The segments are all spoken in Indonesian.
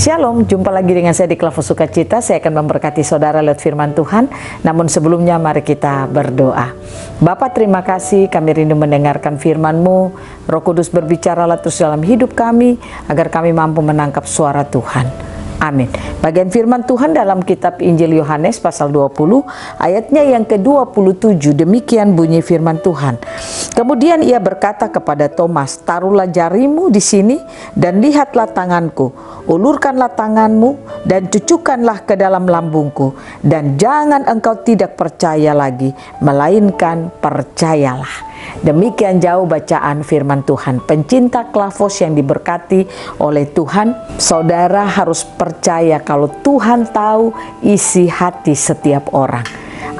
Shalom, jumpa lagi dengan saya di Klavos Sukacita. Saya akan memberkati saudara lewat firman Tuhan. Namun sebelumnya mari kita berdoa. Bapa, terima kasih, kami rindu mendengarkan firman-Mu. Roh Kudus berbicaralah terus dalam hidup kami, agar kami mampu menangkap suara Tuhan. Amin. Bagian firman Tuhan dalam kitab Injil Yohanes pasal 20 ayatnya yang ke-27, demikian bunyi firman Tuhan. Kemudian ia berkata kepada Thomas, taruhlah jarimu di sini dan lihatlah tanganku, ulurkanlah tanganmu dan cucukkanlah ke dalam lambungku, dan jangan engkau tidak percaya lagi, melainkan percayalah. Demikian jauh bacaan firman Tuhan. Pencinta Klavos yang diberkati oleh Tuhan, saudara harus percaya kalau Tuhan tahu isi hati setiap orang.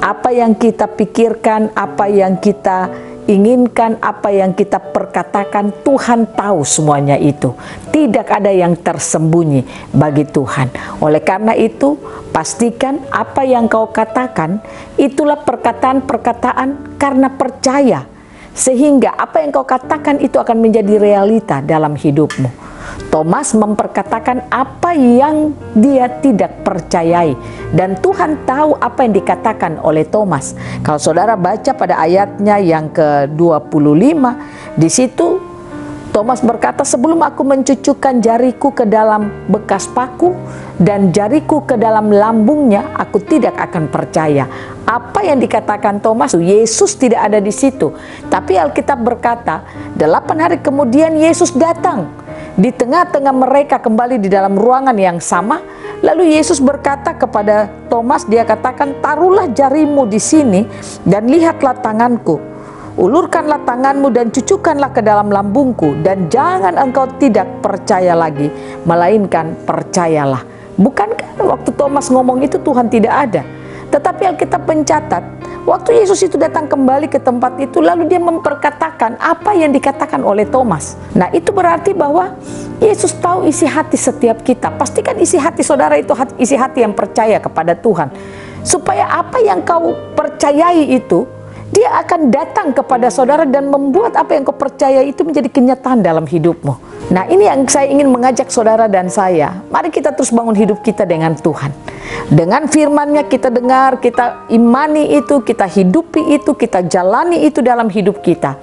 Apa yang kita pikirkan, apa yang kita inginkan, apa yang kita perkatakan, Tuhan tahu semuanya itu. Tidak ada yang tersembunyi bagi Tuhan. Oleh karena itu, pastikan apa yang kau katakan itulah perkataan-perkataan karena percaya. Sehingga apa yang kau katakan itu akan menjadi realita dalam hidupmu. Thomas memperkatakan apa yang dia tidak percayai, dan Tuhan tahu apa yang dikatakan oleh Thomas. Kalau saudara baca pada ayatnya yang ke-25, di situ Thomas berkata, sebelum aku mencucukkan jariku ke dalam bekas paku dan jariku ke dalam lambungnya, aku tidak akan percaya. Apa yang dikatakan Thomas, Yesus tidak ada di situ. Tapi Alkitab berkata, 8 hari kemudian Yesus datang di tengah-tengah mereka kembali di dalam ruangan yang sama. Lalu Yesus berkata kepada Thomas, dia katakan, taruhlah jarimu di sini dan lihatlah tanganku. Ulurkanlah tanganmu dan cucukkanlah ke dalam lambungku, dan jangan engkau tidak percaya lagi, melainkan percayalah. Bukankah waktu Thomas ngomong itu Tuhan tidak ada? Tetapi Alkitab mencatat, waktu Yesus itu datang kembali ke tempat itu, lalu dia memperkatakan apa yang dikatakan oleh Thomas. Nah, itu berarti bahwa Yesus tahu isi hati setiap kita. Pastikan isi hati saudara itu isi hati yang percaya kepada Tuhan. Supaya apa yang kau percayai itu, dia akan datang kepada saudara dan membuat apa yang kau percaya itu menjadi kenyataan dalam hidupmu. Nah, ini yang saya ingin mengajak saudara dan saya. Mari kita terus bangun hidup kita dengan Tuhan. Dengan firman-Nya kita dengar, kita imani itu, kita hidupi itu, kita jalani itu dalam hidup kita.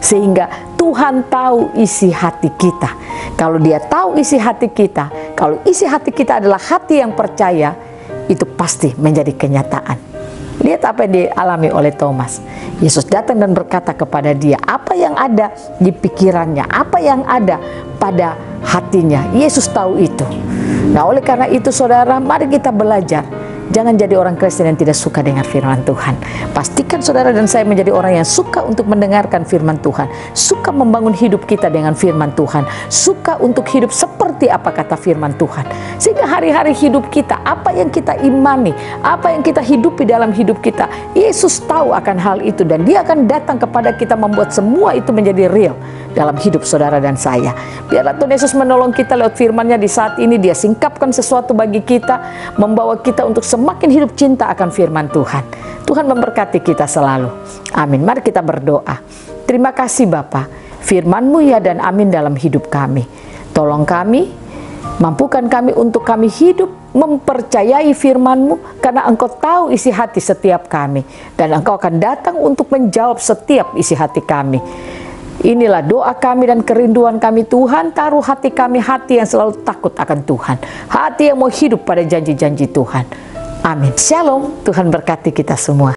Sehingga Tuhan tahu isi hati kita. Kalau Dia tahu isi hati kita, kalau isi hati kita adalah hati yang percaya, itu pasti menjadi kenyataan. Lihat apa yang dialami oleh Thomas. Yesus datang dan berkata kepada dia apa yang ada di pikirannya, apa yang ada pada hatinya. Yesus tahu itu. Nah, oleh karena itu saudara, mari kita belajar. Jangan jadi orang Kristen yang tidak suka dengan firman Tuhan. Pastikan saudara dan saya menjadi orang yang suka untuk mendengarkan firman Tuhan, suka membangun hidup kita dengan firman Tuhan, suka untuk hidup seperti apa kata firman Tuhan. Sehingga hari-hari hidup kita, apa yang kita imani, apa yang kita hidupi dalam hidup kita, Yesus tahu akan hal itu, dan Dia akan datang kepada kita membuat semua itu menjadi real dalam hidup saudara dan saya. Biarlah Tuhan Yesus menolong kita lewat firman-Nya di saat ini. Dia singkapkan sesuatu bagi kita, membawa kita untuk semakin hidup cinta akan firman Tuhan. Tuhan memberkati kita selalu. Amin. Mari kita berdoa. Terima kasih Bapa, firman-Mu ya dan amin dalam hidup kami. Tolong kami, mampukan kami untuk kami hidup mempercayai firman-Mu, karena Engkau tahu isi hati setiap kami, dan Engkau akan datang untuk menjawab setiap isi hati kami. Inilah doa kami dan kerinduan kami. Tuhan, taruh hati kami hati yang selalu takut akan Tuhan, hati yang mau hidup pada janji-janji Tuhan. Amin. Shalom. Tuhan berkati kita semua.